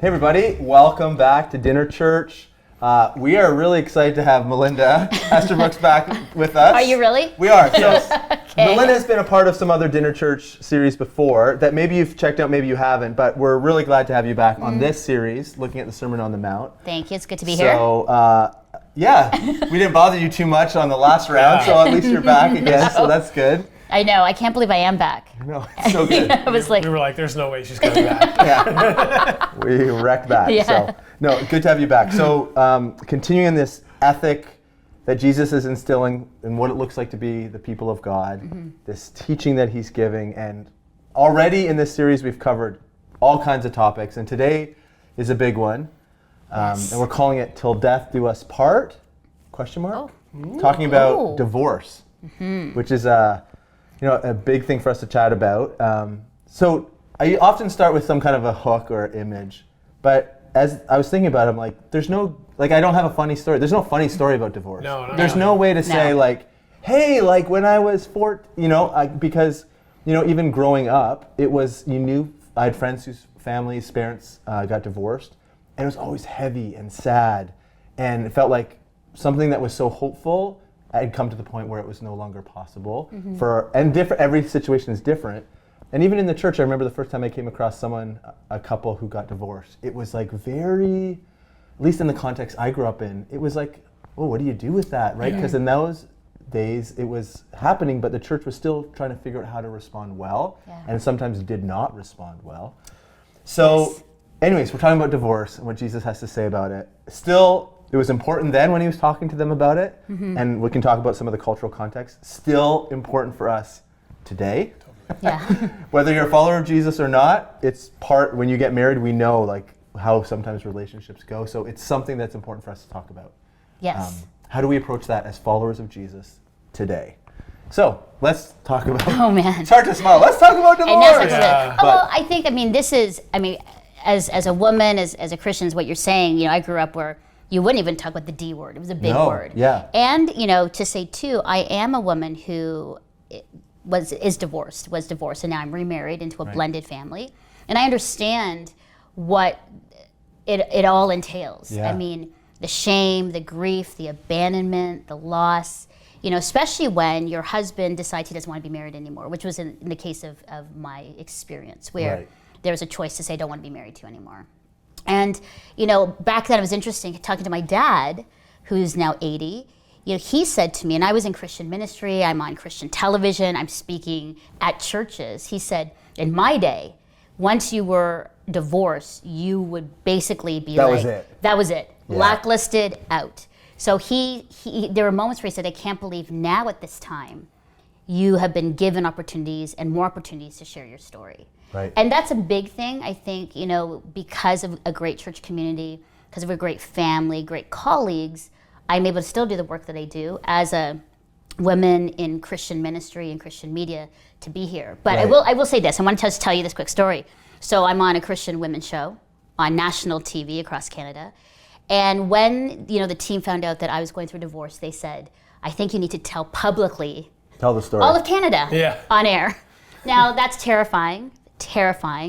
Hey everybody, welcome back to Dinner Church. We are really excited to have Melinda Esterbrook's back with us. Are you really? We are. So Okay. Melinda has been a part of some other Dinner Church series before that maybe you've checked out, maybe you haven't, but we're really glad to have you back on this series, looking at the Sermon on the Mount. Thank you. It's good to be here. So, yeah, we didn't bother you too much on the last round, so at least you're back again, so that's good. I know. I can't believe I am back. No, it's so good. I was like, We were like, there's no way she's coming back. Yeah. We wrecked back. Yeah. So, no, good to have you back. So, continuing this ethic that Jesus is instilling and what it looks like to be the people of God, this teaching that he's giving, and already in this series we've covered all kinds of topics, and today is a big one, and we're calling it Till Death Do Us Part? Question mark? Talking about divorce, which is a big thing for us to chat about. So I often start with some kind of a hook or image, but as I was thinking about it, I'm like, I don't have a funny story. There's no funny story about divorce. There's no way to say like, hey, like when I was 14, because even growing up, it was, I had friends whose families, parents got divorced, and it was always heavy and sad, and it felt like something that was so hopeful had come to the point where it was no longer possible. Every situation is different. And even in the church, I remember the first time I came across a couple who got divorced. It was like very, at least in the context I grew up in, it was like, oh, what do you do with that, right? Because in those days it was happening, but the church was still trying to figure out how to respond well, and sometimes did not respond well. So anyways, we're talking about divorce and what Jesus has to say about it. Still, it was important then when he was talking to them about it, and we can talk about some of the cultural context. Still important for us today. yeah. Whether you're a follower of Jesus or not, it's when you get married, we know like how sometimes relationships go. So it's something that's important for us to talk about. Yes. How do we approach that as followers of Jesus today? So let's talk about. Oh man. It's hard to smile. Let's talk about divorce. Well, I think, as a woman, as a Christian, is what you're saying. I grew up where you wouldn't even talk about the D word. It was a big word. Yeah. And, to say too, I am a woman who was divorced, and now I'm remarried into a blended family. And I understand what it all entails. Yeah. I mean, the shame, the grief, the abandonment, the loss, especially when your husband decides he doesn't want to be married anymore, which was in the case of my experience, where there was a choice to say, I don't want to be married to you anymore. And, back then it was interesting talking to my dad, who's now 80. He said to me, and I was in Christian ministry, I'm on Christian television, I'm speaking at churches. He said, in my day, once you were divorced, you would basically be That was it. That was it. Yeah. Blacklisted, out. So there were moments where he said, I can't believe now at this time, you have been given opportunities and more opportunities to share your story. Right. And that's a big thing, I think, because of a great church community, because of a great family, great colleagues, I'm able to still do the work that I do as a woman in Christian ministry and Christian media to be here. But I will say this, I want to just tell you this quick story. So I'm on a Christian women's show on national TV across Canada. And when, the team found out that I was going through a divorce, they said, I think you need to tell publicly Tell the story. all of Canada on air. Now, that's terrifying,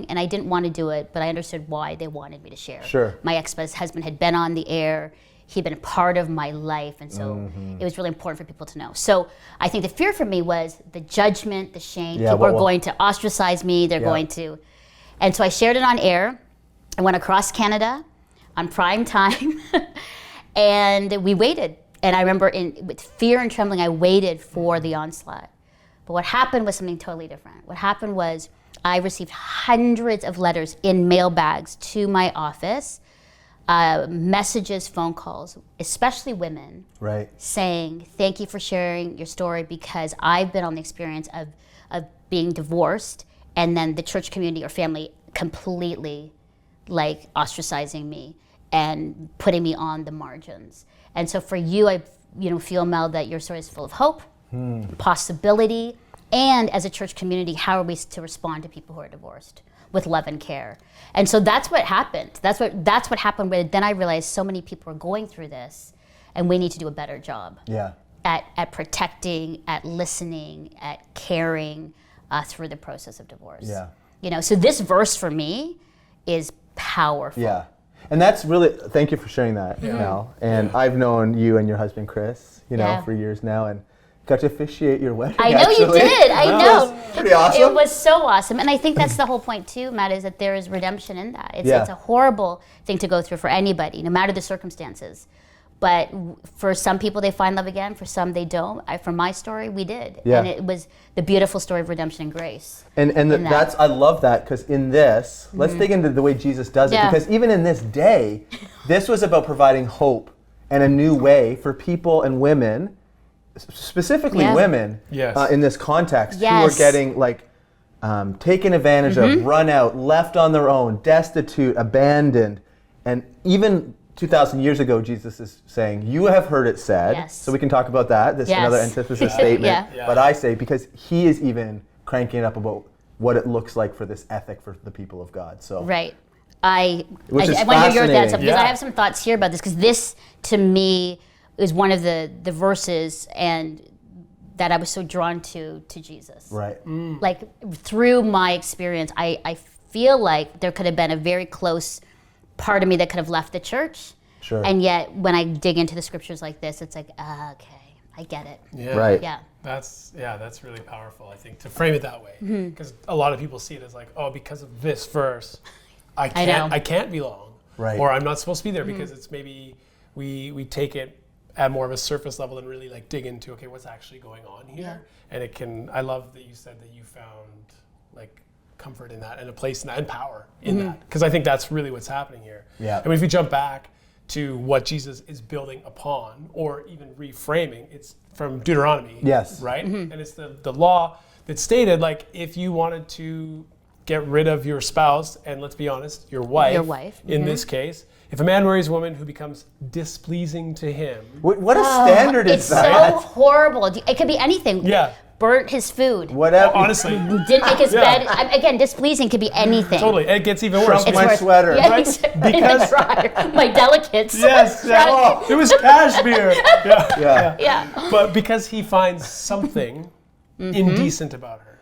and I didn't want to do it, but I understood why they wanted me to share. Sure. My ex-husband had been on the air. He'd been a part of my life, and so it was really important for people to know. So I think the fear for me was the judgment, the shame. People are going to ostracize me. They're going to. And so I shared it on air. I went across Canada on prime time, and we waited. And I remember with fear and trembling, I waited for the onslaught. But what happened was something totally different. What happened was I received hundreds of letters in mail bags to my office, messages, phone calls, especially women, saying, thank you for sharing your story, because I've been on the experience of being divorced, and then the church community or family completely ostracizing me and putting me on the margins. And so for you, I feel, Mel, that your story is full of hope, possibility, and as a church community, how are we to respond to people who are divorced with love and care? And so that's what happened. That's what happened. Where then I realized so many people are going through this, and we need to do a better job at protecting, at listening, at caring through the process of divorce. So this verse for me is powerful. Yeah. And that's really, thank you for sharing that, Mel. And I've known you and your husband, Chris, for years now, and got to officiate your wedding. I know you did. I know. It was pretty awesome. It was so awesome. And I think that's the whole point too, Matt, is that there is redemption in that. It's a horrible thing to go through for anybody, no matter the circumstances. But for some people, they find love again. For some, they don't. From my story, we did. Yeah. And it was the beautiful story of redemption and grace. And that's, I love that, because in this, let's dig into the way Jesus does it. Because even in this day, this was about providing hope and a new way for people and women, specifically women, in this context, who are getting taken advantage of, run out, left on their own, destitute, abandoned. And even 2,000 years ago, Jesus is saying, you have heard it said. So we can talk about that. This is another antithesis statement. But I say, because he is even cranking it up about what it looks like for this ethic for the people of God. So right. I want to hear your thoughts, because I have some thoughts here about this, because this, to me, is one of the verses and that I was so drawn to Jesus. Right. Like, through my experience, I feel like there could have been a very close part of me that could have left the church. Sure. And yet, when I dig into the scriptures like this, it's like, okay, I get it. Yeah. Right. Yeah. That's really powerful, I think, to frame it that way. Because a lot of people see it as like, oh, because of this verse, I can't belong. Right. Or I'm not supposed to be there, because it's maybe we take it at more of a surface level and really dig into, okay, what's actually going on here? And it can, I love that you said that you found comfort in that and a place in that and power in that, because I think that's really what's happening here. Yeah. I mean, if we jump back to what Jesus is building upon, or even reframing, it's from Deuteronomy. Yes. Right? And it's the law that stated, if you wanted to get rid of your spouse, and let's be honest, your wife. In this case, if a man marries a woman who becomes displeasing to him. What a standard is that? It's so horrible. It could be anything. Yeah. Burnt his food. Whatever. Honestly. Didn't make his bed. Again, displeasing could be anything. Totally. It gets even worse. Shrunk my sweater. Yeah, Right? because my delicates. Yes. It was cashmere. Yeah. But because he finds something indecent about her.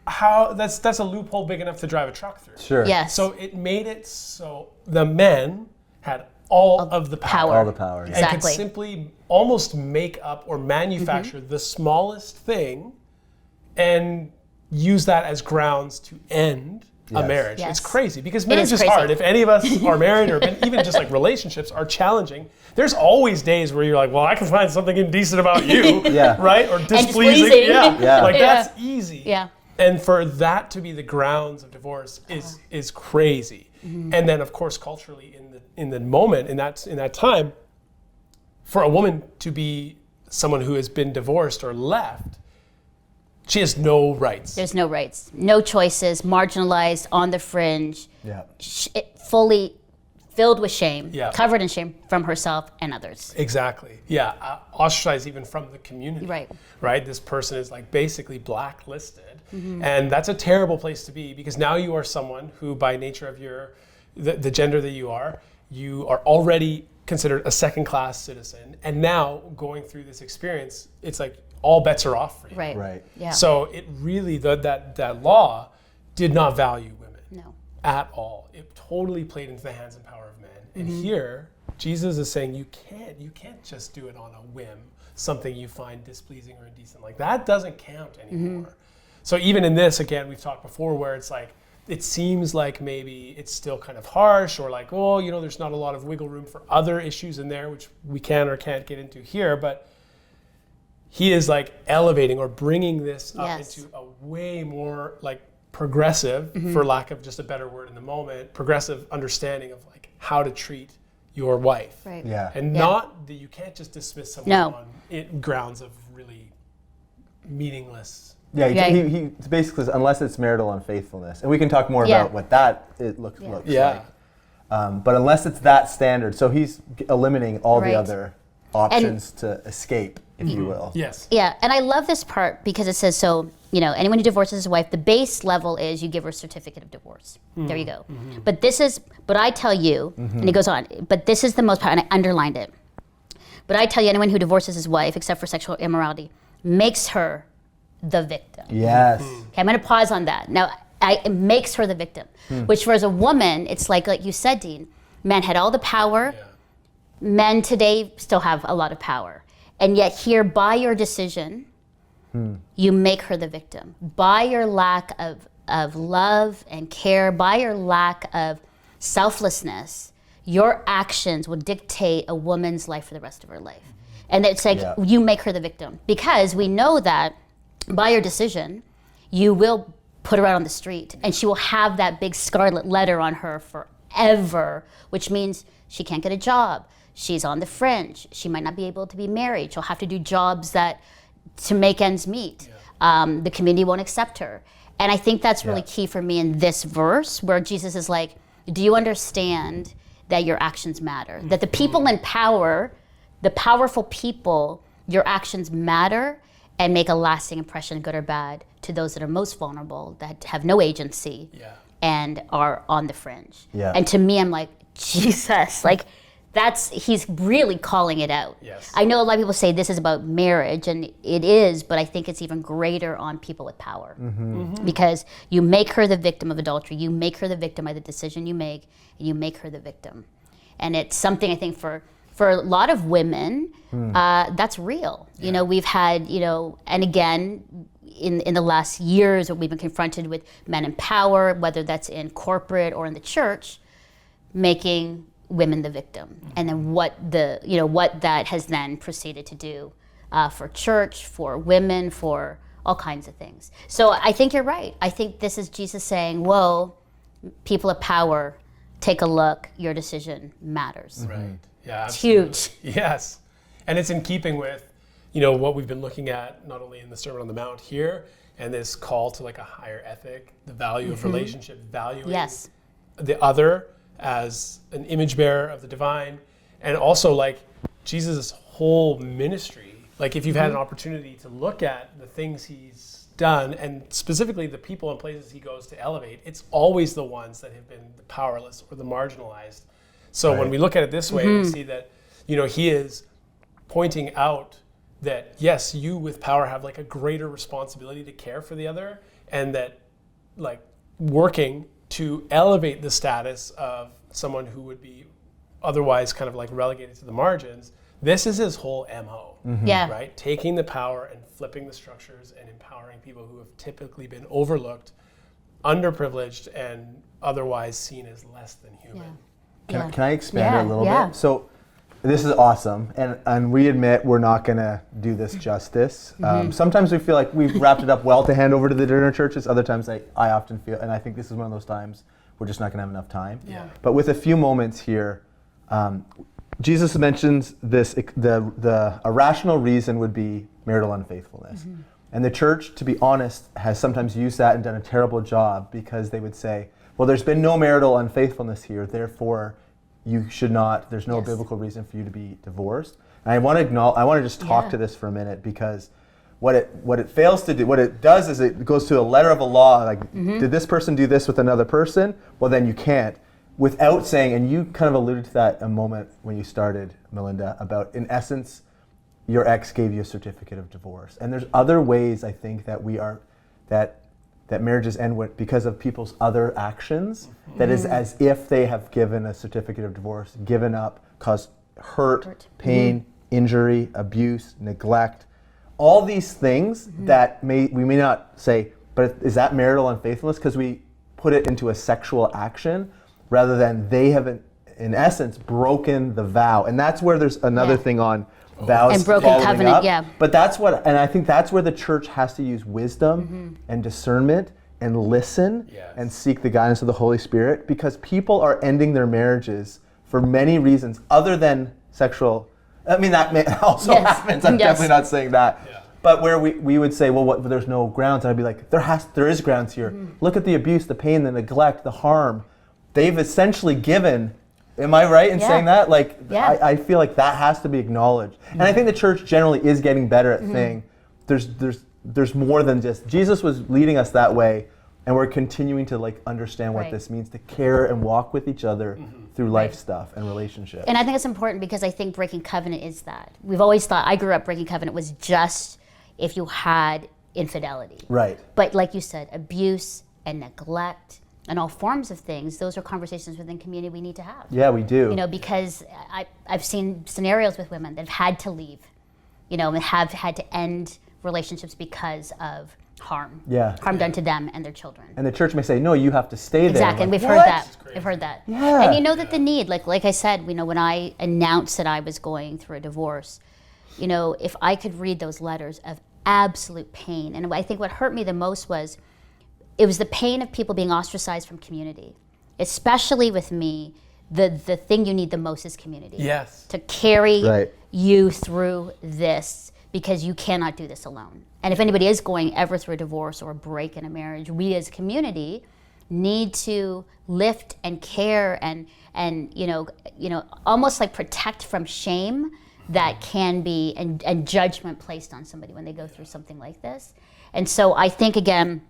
How that's a loophole big enough to drive a truck through. Sure. Yes. So it made it so the men had all of the power. All the power. And could simply almost make up or manufacture the smallest thing and use that as grounds to end a marriage. Yes. It's crazy, because marriage is hard. If any of us are married, or even just relationships are challenging, there's always days where you're like, well, I can find something indecent about you, right? Or displeasing. That's easy. Yeah. And for that to be the grounds of divorce is crazy. And then, of course, culturally in the moment, in that time, for a woman to be someone who has been divorced or left, she has no rights. There's no rights, no choices, marginalized, on the fringe, fully filled with shame, covered in shame from herself and others. Exactly. Yeah. Ostracized even from the community. Right. This person is basically blacklisted. And that's a terrible place to be, because now you are someone who, by nature of the gender that you are already considered a second-class citizen. And now going through this experience, it's all bets are off for you. Right. Yeah. So it really, that law did not value women at all. It totally played into the hands and power of men. And here, Jesus is saying you can't just do it on a whim, something you find displeasing or indecent. That doesn't count anymore. So even in this, again, we've talked before, where it's it seems like maybe it's still kind of harsh, or there's not a lot of wiggle room for other issues in there, which we can or can't get into here, but he is elevating or bringing this up into a way more progressive, for lack of just a better word in the moment, progressive understanding of how to treat your wife. Right. Yeah. And not that you can't just dismiss someone on grounds of really meaningless. Yeah, he basically says, unless it's marital unfaithfulness. And we can talk more about what that looks like. But unless it's that standard, so he's eliminating all the other options to escape, if you will. Yes. Yeah, and I love this part, because it says, anyone who divorces his wife, the base level is you give her a certificate of divorce. There you go. But I tell you, and he goes on, but this is the most powerful, and I underlined it. But I tell you, anyone who divorces his wife, except for sexual immorality, makes her the victim. Yes. Okay, I'm going to pause on that. Now, it makes her the victim. Which for as a woman, it's like you said, Dean, men had all the power. Yeah. Men today still have a lot of power. And yet here, by your decision, you make her the victim. By your lack of love and care, by your lack of selflessness, your actions will dictate a woman's life for the rest of her life. And it's like you make her the victim. Because we know that by your decision, you will put her out on the street and she will have that big scarlet letter on her forever, which means she can't get a job. She's on the fringe. She might not be able to be married. She'll have to do jobs to make ends meet. Yeah. The community won't accept her. And I think that's really key for me in this verse where Jesus is like, do you understand that your actions matter? That the people in power, the powerful people, your actions matter and make a lasting impression, good or bad, to those that are most vulnerable, that have no agency and are on the fringe. Yeah. And to me, I'm like, Jesus, like he's really calling it out. Yes. I know a lot of people say this is about marriage, and it is, but I think it's even greater on people with power. Because you make her the victim of adultery, you make her the victim by the decision you make, and you make her the victim. And it's something I think for a lot of women, that's real. Yeah. You know, we've had, and again, in the last years, we've been confronted with men in power, whether that's in corporate or in the church, making women the victim, and then what that has then proceeded to do for church, for women, for all kinds of things. So I think you're right. I think this is Jesus saying, whoa, people of power, take a look, your decision matters. Right, yeah, it's absolutely. huge. Yes, and it's in keeping with, what we've been looking at, not only in the Sermon on the Mount here, and this call to like a higher ethic, the value of relationship, valuing the other as an image bearer of the divine, and also like Jesus' whole ministry. Like if you've had an opportunity to look at the things he's done, and specifically the people and places he goes to elevate, it's always the ones that have been the powerless or the marginalized. So when we look at it this way, we see that, he is pointing out that yes, you with power have like a greater responsibility to care for the other, and that like working to elevate the status of someone who would be otherwise kind of like relegated to the margins. This is his whole MO, right? Taking the power and flipping the structures and empowering people who have typically been overlooked, underprivileged, and otherwise seen as less than human. Can I expand a little bit? So this is awesome, and we admit we're not going to do this justice. Sometimes we feel like we've wrapped it up well to hand over to the dinner churches. Other times I often feel, and I think this is one of those times, we're just not going to have enough time. Yeah. But with a few moments here, Jesus mentions this, a rational reason would be marital unfaithfulness. And the church, to be honest, has sometimes used that and done a terrible job, because they would say, well, there's been no marital unfaithfulness here, therefore you should not, there's no biblical reason for you to be divorced. And I want to just talk to this for a minute, because what it fails to do, what it does is it goes to a letter of a law, like, did this person do this with another person? Well, then you can't. Without saying, and you kind of alluded to that a moment when you started, Melinda, about, in essence, your ex gave you a certificate of divorce. And there's other ways, I think, that that marriages end with because of people's other actions, that is as if they have given a certificate of divorce, given up, caused hurt, pain, injury, abuse, neglect, all these things that we may not say, but is that marital unfaithfulness? Because we put it into a sexual action rather than they have, in essence, broken the vow. And that's where there's another thing on vows and broken covenant, But I think that's where the church has to use wisdom and discernment and listen and seek the guidance of the Holy Spirit, because people are ending their marriages for many reasons other than sexual. I mean, that may also happens. I'm definitely not saying that. Yeah. But where we would say, well, there's no grounds, and I'd be like, there is grounds here. Look at the abuse, the pain, the neglect, the harm. They've essentially given. Am I right in saying that? Like, I feel like that has to be acknowledged. And I think the church generally is getting better at saying there's more than just, Jesus was leading us that way, and we're continuing to like understand what this means to care and walk with each other through life stuff and relationships. And I think it's important, because I think breaking covenant is that. We've always thought, I grew up, breaking covenant was just if you had infidelity. Right. But like you said, abuse, and neglect and all forms of things, those are conversations within community we need to have. Yeah, we do. You know, because I've seen scenarios with women that have had to leave, you know, and have had to end relationships because of harm done to them and their children. And the church may say, no, you have to stay there. Exactly, and we've heard that. We've heard that. Yeah. And you know that the need, like I said, you know, when I announced that I was going through a divorce, you know, if I could read those letters of absolute pain, and I think what hurt me the most was, it was the pain of people being ostracized from community. Especially with me, the thing you need the most is community. Yes. To carry you through this, because you cannot do this alone. And if anybody is going ever through a divorce or a break in a marriage, we as a community need to lift and care and you know almost like protect from shame that can be and judgment placed on somebody when they go through something like this. And so I think, again,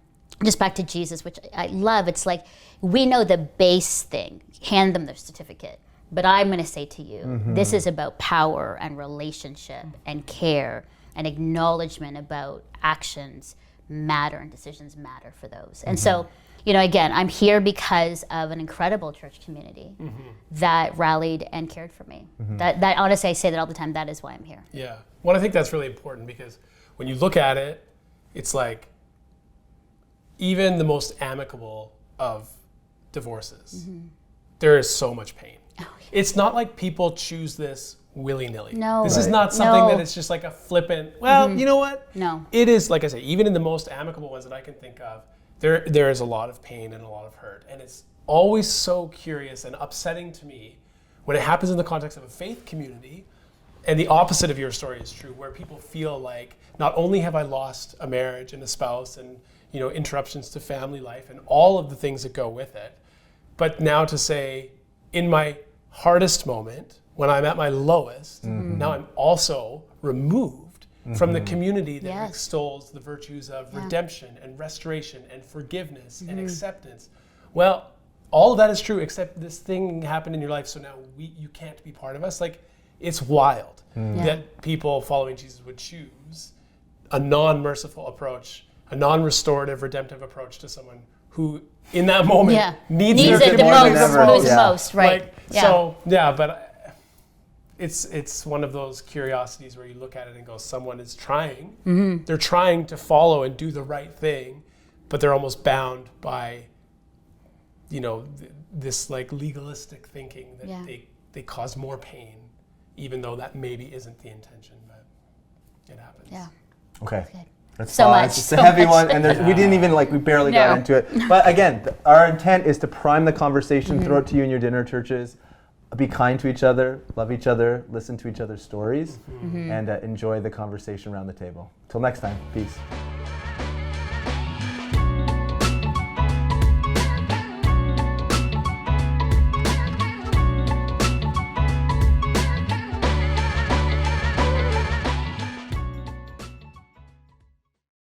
just back to Jesus, which I love, it's like we know the base thing, hand them their certificate. But I'm going to say to you, this is about power and relationship and care and acknowledgement about actions matter and decisions matter for those. And so, you know, again, I'm here because of an incredible church community that rallied and cared for me. That honestly, I say that all the time, that is why I'm here. Yeah. Well, I think that's really important, because when you look at it, it's like even the most amicable of divorces, there is so much pain. Oh, yeah. It's not like people choose this willy-nilly. No. This is not something that it's just like a flippant, well, you know what? No. It is, like I say, even in the most amicable ones that I can think of, there is a lot of pain and a lot of hurt. And it's always so curious and upsetting to me when it happens in the context of a faith community, and the opposite of your story is true, where people feel like, not only have I lost a marriage and a spouse and, you know, interruptions to family life and all of the things that go with it, but now to say, in my hardest moment, when I'm at my lowest, now I'm also removed from the community that extols the virtues of redemption and restoration and forgiveness and acceptance. Well, all of that is true, except this thing happened in your life, so now you can't be part of us. Like, it's wild that people following Jesus would choose a non-merciful approach, a non-restorative, redemptive approach to someone who, in that moment, needs it the most, right? Like, so, but it's one of those curiosities where you look at it and go, someone is trying. They're trying to follow and do the right thing, but they're almost bound by, you know, this like legalistic thinking that they cause more pain, even though that maybe isn't the intention, but it happens. Yeah. Okay. That's so much. It's a heavy one, and we didn't even we barely got into it. But again, our intent is to prime the conversation, throw it to you in your dinner churches. Be kind to each other, love each other, listen to each other's stories, and enjoy the conversation around the table. Till next time, peace.